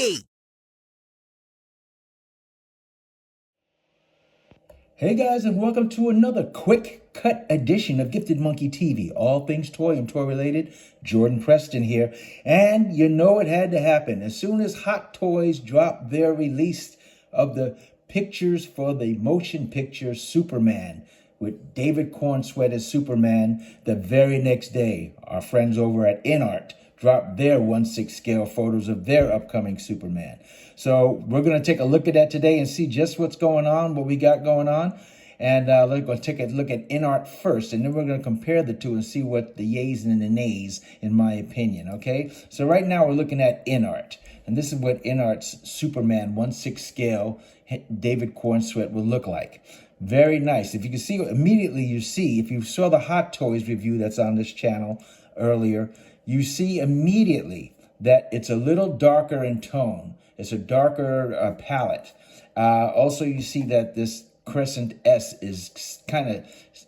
Monkey. Hey guys, and welcome to another quick cut edition of Gifted Monkey TV. All things toy and toy related. Jordan Preston here. And you know it had to happen. As soon as Hot Toys dropped their release of the pictures for the motion picture Superman with David Cornsweet as Superman, the very next day, our friends over at INART dropped their 1/6 scale photos of their upcoming Superman. So we're going to take a look at that today and see just what's going on, what we got going on. And we're going to take a look at INART first, and then we're going to compare the two and see what the yays and the nays, in my opinion, okay? So right now we're looking at INART, and this is what INART's Superman 1/6 scale David Cornsweet will look like. Very nice. If you can see, immediately you see, if you saw the Hot Toys review that's on this channel earlier, you see immediately that it's a little darker in tone. It's a darker palette. Also, you see that this crescent S is kind of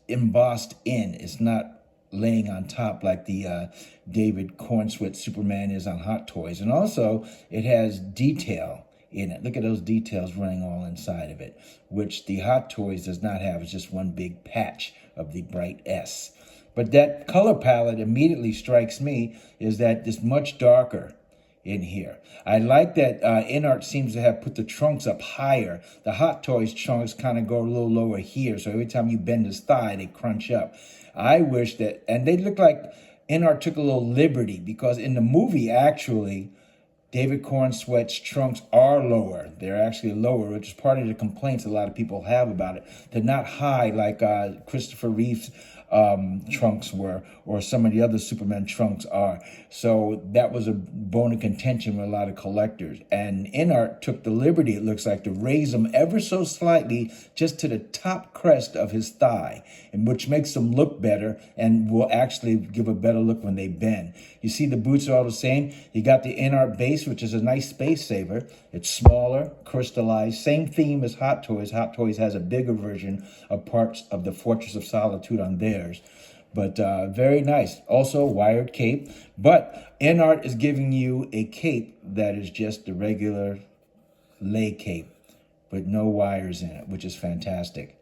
embossed in. It's not laying on top like the David Cornsweet Superman is on Hot Toys. And also, it has detail in it. Look at those details running all inside of it, which the Hot Toys does not have. It's just one big patch of the bright S. But that color palette immediately strikes me is that it's much darker in here. I like that INART seems to have put the trunks up higher. The Hot Toys trunks kind of go a little lower here, so every time you bend his thigh, they crunch up. I wish that, and they look like INART took a little liberty, because in the movie, actually, David Cornsweet's trunks are lower. They're actually lower, which is part of the complaints a lot of people have about it. They're not high like Christopher Reeve's trunks were, or some of the other Superman trunks are. So that was a bone of contention with a lot of collectors. And INART took the liberty, it looks like, to raise them ever so slightly just to the top crest of his thigh, and which makes them look better and will actually give a better look when they bend. You see the boots are all the same. You got the INART base, which is a nice space saver. It's smaller, crystallized, same theme as Hot Toys. Hot Toys has a bigger version of parts of the Fortress of Solitude on theirs. But very nice. Also, wired cape. But INART is giving you a cape that is just the regular lay cape with no wires in it, which is fantastic.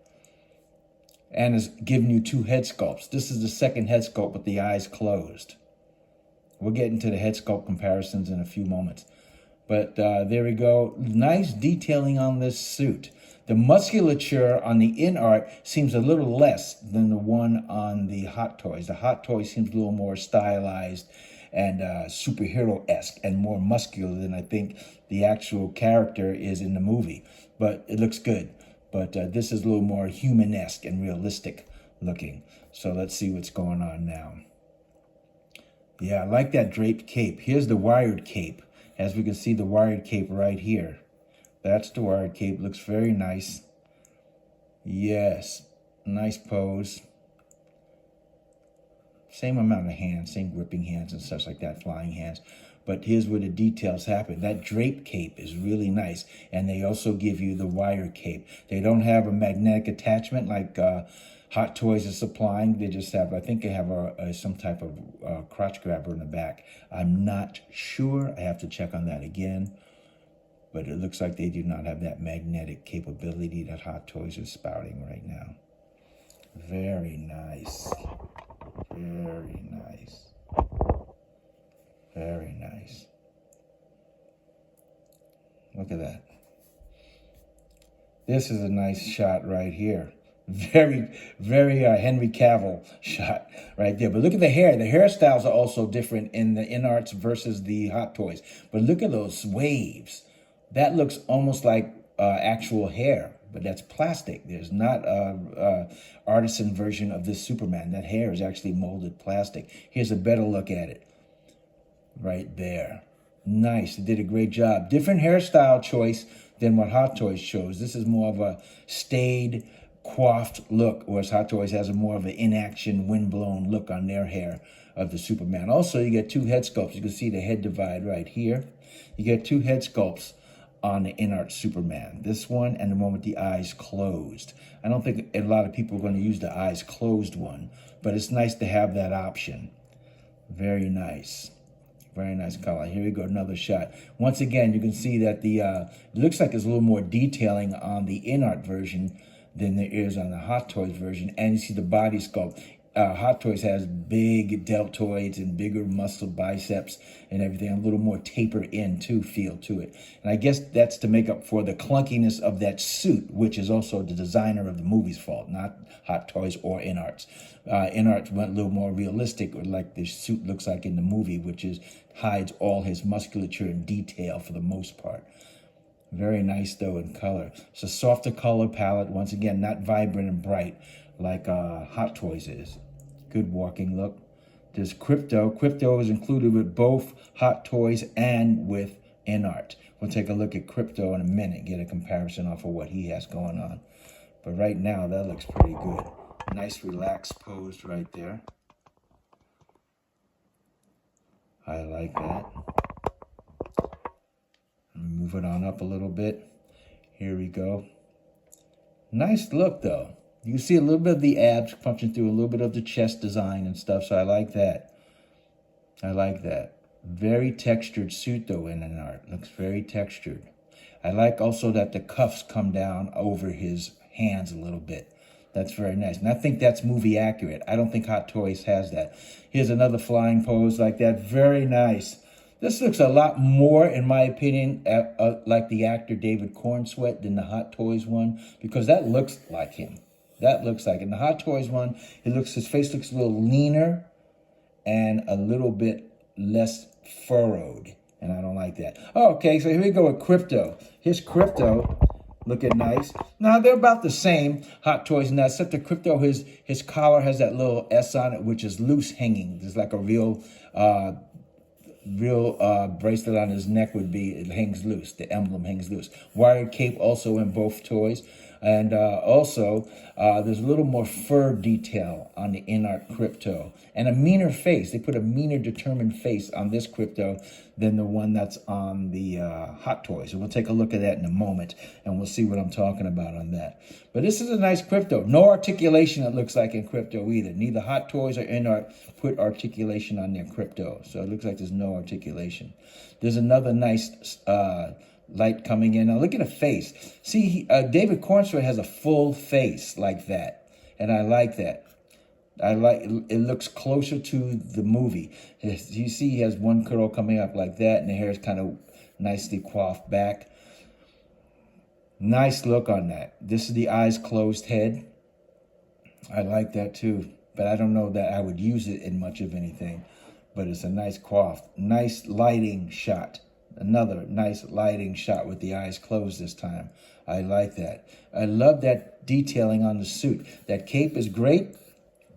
And is giving you two head sculpts. This is the second head sculpt with the eyes closed. We'll get into the head sculpt comparisons in a few moments. But there we go. Nice detailing on this suit. The musculature on the INART seems a little less than the one on the Hot Toys. The Hot Toys seems a little more stylized and superhero-esque and more muscular than I think the actual character is in the movie. But it looks good. But this is a little more human-esque and realistic looking. So let's see what's going on now. Yeah, I like that draped cape. Here's the wired cape. As we can see, the wired cape right here. That's the wired cape. Looks very nice. Yes, nice pose. Same amount of hands, same gripping hands and such like that, flying hands. But here's where the details happen. That draped cape is really nice. And they also give you the wire cape. They don't have a magnetic attachment like Hot Toys is supplying. They just have, I think they have some type of crotch grabber in the back. I'm not sure. I have to check on that again. But it looks like they do not have that magnetic capability that Hot Toys is spouting right now. Very nice. Very nice. Very nice. Look at that. This is a nice shot right here. Very Henry Cavill shot right there. But look at the hair. The hairstyles are also different in the INARTs versus the Hot Toys. But look at those waves. That looks almost like actual hair, but that's plastic. There's not a artisan version of this Superman. That hair is actually molded plastic. Here's a better look at it. Right there. Nice. They did a great job. Different hairstyle choice than what Hot Toys chose. This is more of a staid, coiffed look, whereas Hot Toys has a more of an inaction, windblown look on their hair of the Superman. Also, you get two head sculpts. You can see the head divide right here. You get two head sculpts on the INART Superman. This one and the one with the eyes closed. I don't think a lot of people are going to use the eyes closed one, but it's nice to have that option. Very nice. Very nice color. Here we go, another shot. Once again, you can see that the it looks like there's a little more detailing on the INART version than there is on the Hot Toys version. And you see the body sculpt. Hot Toys has big deltoids and bigger muscle biceps and everything, a little more tapered in too feel to it. And I guess that's to make up for the clunkiness of that suit, which is also the designer of the movie's fault, not Hot Toys or INART's. INART went a little more realistic, or like the suit looks like in the movie, which is hides all his musculature and detail for the most part. Very nice though in color. It's a softer color palette. Once again, not vibrant and bright like Hot Toys is. Good walking look. There's Crypto. Crypto is included with both Hot Toys and with INART. We'll take a look at Crypto in a minute, get a comparison off of what he has going on. But right now, that looks pretty good. Nice relaxed pose right there. I like that. Move it on up a little bit. Here we go. Nice look though. You can see a little bit of the abs punching through, a little bit of the chest design and stuff, so I like that. I like that. Very textured suit though in INART. Looks very textured. I like also that the cuffs come down over his hands a little bit. That's very nice. And I think that's movie accurate. I don't think Hot Toys has that. Here's another flying pose like that. Very nice. This looks a lot more, in my opinion, like the actor David Cornsweet than the Hot Toys one, because that looks like him. That looks like it. In the Hot Toys one, his face looks a little leaner and a little bit less furrowed, and I don't like that. Oh, okay, so here we go with Crypto. Here's Crypto, looking nice. Now, they're about the same, Hot Toys and that, except the Crypto, his collar has that little S on it, which is loose hanging. There's like a real bracelet on his neck would be, it hangs loose. The emblem hangs loose. Wired cape also in both toys. And also, there's a little more fur detail on the INART Crypto. And a meaner face. They put a meaner, determined face on this Crypto than the one that's on the Hot Toys. So we'll take a look at that in a moment, and we'll see what I'm talking about on that. But this is a nice Crypto. No articulation, it looks like, in Crypto either. Neither Hot Toys or INART put articulation on their Crypto. So it looks like there's no articulation. There's another nice light coming in. Now look at the face. See, David Cornsweet has a full face like that, and I like that. I like it. Looks closer to the movie. You see, he has one curl coming up like that, and the hair is kind of nicely coiffed back. Nice look on that. This is the eyes closed head. I like that too, but I don't know that I would use it in much of anything. But it's a nice coiffed, nice lighting shot. Another nice lighting shot with the eyes closed this time. I like that. I love that detailing on the suit. That cape is great.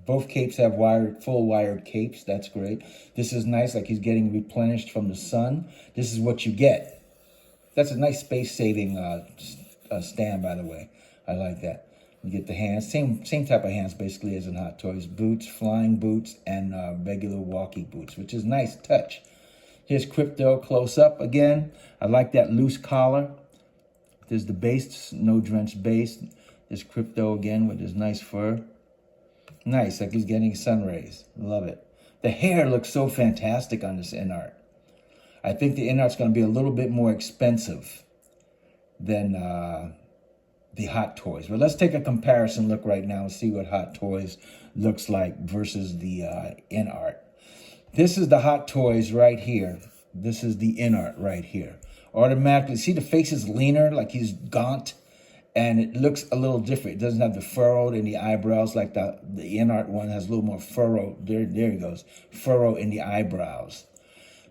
Both capes have full wired capes. That's great. This is nice, like he's getting replenished from the sun. This is what you get. That's a nice space-saving stand, by the way. I like that. You get the hands, same type of hands basically as in Hot Toys. Boots, flying boots, and regular walkie boots, which is nice touch. Here's Crypto close up again. I like that loose collar. There's the base, no drenched base. There's Crypto again with his nice fur. Nice, like he's getting sun rays. Love it. The hair looks so fantastic on this INART. I think the INART's going to be a little bit more expensive than the Hot Toys. But let's take a comparison look right now and see what Hot Toys looks like versus the INART. This is the Hot Toys right here. This is the INART right here. Automatically, see the face is leaner, like he's gaunt, and it looks a little different. It doesn't have the furrow in the eyebrows like the INART one has a little more furrow. There he goes. Furrow in the eyebrows.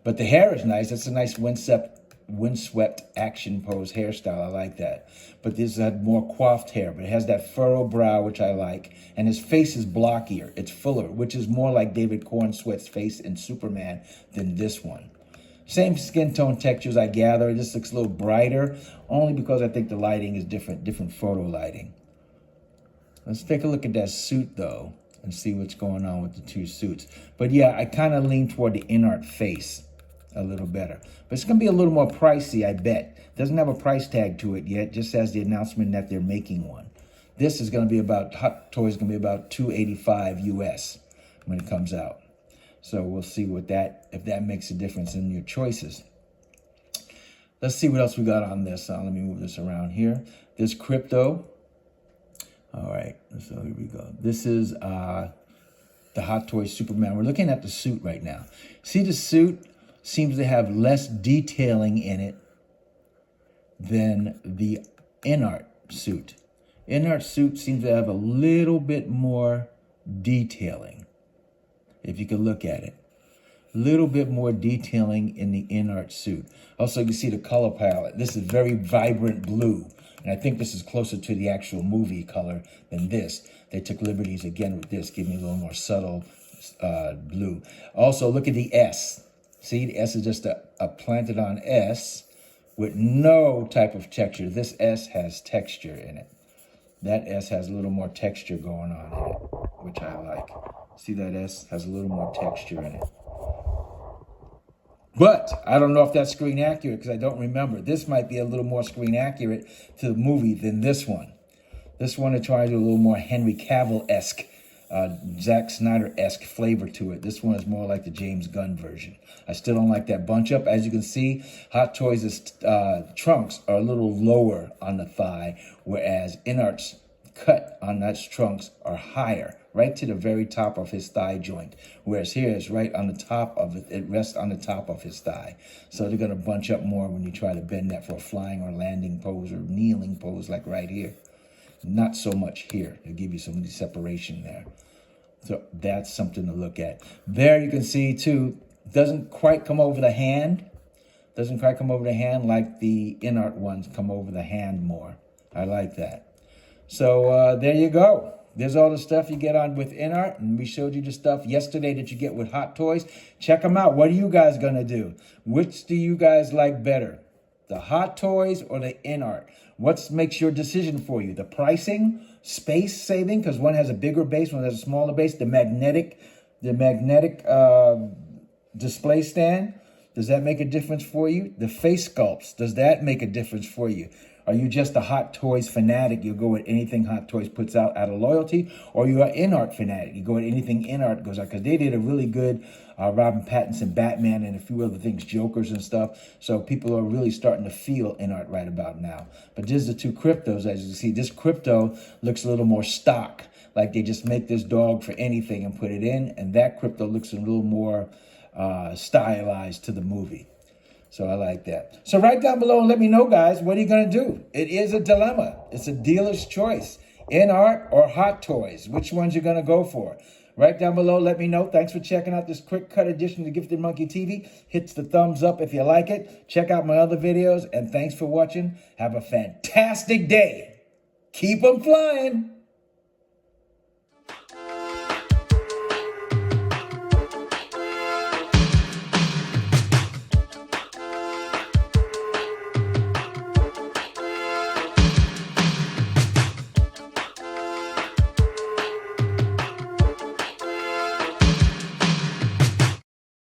But the hair is nice. It's a nice windswept action pose hairstyle. I like that. But this had more coiffed hair, but it has that furrow brow, which I like. And his face is blockier. It's fuller, which is more like David Cornsweet's face in Superman than this one. Same skin tone textures, I gather. This looks a little brighter, only because I think the lighting is different photo lighting. Let's take a look at that suit, though, and see what's going on with the two suits. But yeah, I kind of lean toward the INART face a little better. But it's going to be a little more pricey, I bet. Doesn't have a price tag to it yet, just has the announcement that they're making one. This is going to be about, Hot Toys is going to be about $285 US when it comes out. So we'll see if that makes a difference in your choices. Let's see what else we got on this. Let me move this around here. This crypto. All right, so here we go. This is the Hot Toys Superman. We're looking at the suit right now. See, the suit seems to have less detailing in it than the INART suit. INART suit seems to have a little bit more detailing, if you can look at it. A little bit more detailing in the INART suit. Also, you can see the color palette. This is very vibrant blue. And I think this is closer to the actual movie color than this. They took liberties again with this, giving me a little more subtle blue. Also, look at the S. See, the S is just a planted on S with no type of texture. This S has texture in it. That S has a little more texture going on in it, which I like. See, that S has a little more texture in it. But I don't know if that's screen accurate because I don't remember. This might be a little more screen accurate to the movie than this one. This one, is trying to do a little more Henry Cavill-esque, Zack Snyder-esque flavor to it. This one is more like the James Gunn version. I still don't like that bunch up. As you can see, Hot Toys' trunks are a little lower on the thigh, whereas INART's cut on those trunks are higher, right to the very top of his thigh joint. Whereas here is right on the top of it. It rests on the top of his thigh. So they're going to bunch up more when you try to bend that for a flying or landing pose or kneeling pose like right here. Not so much here. It'll give you some separation there. So that's something to look at. There you can see too, doesn't quite come over the hand. Doesn't quite come over the hand like the INART ones come over the hand more. I like that. So there you go. There's all the stuff you get on with INART, and we showed you the stuff yesterday that you get with Hot Toys. Check them out. What are you guys going to do? Which do you guys like better? The Hot Toys or the INART? What makes your decision for you? The pricing, space saving, because one has a bigger base, one has a smaller base. The magnetic display stand, does that make a difference for you? The face sculpts, does that make a difference for you? Are you just a Hot Toys fanatic? You go with anything Hot Toys puts out of loyalty, or you are INART fanatic? You go with anything INART goes out, because they did a really good Robin Pattinson, Batman, and a few other things, Jokers and stuff. So people are really starting to feel INART right about now. But there's the two cryptos, as you can see. This crypto looks a little more stock, like they just make this dog for anything and put it in, and that crypto looks a little more stylized to the movie. So I like that. So write down below and let me know, guys, what are you going to do? It is a dilemma. It's a dealer's choice. INART or Hot Toys. Which ones you're going to go for? Write down below. Let me know. Thanks for checking out this quick cut edition of Gifted Monkey TV. Hit the thumbs up if you like it. Check out my other videos. And thanks for watching. Have a fantastic day. Keep them flying.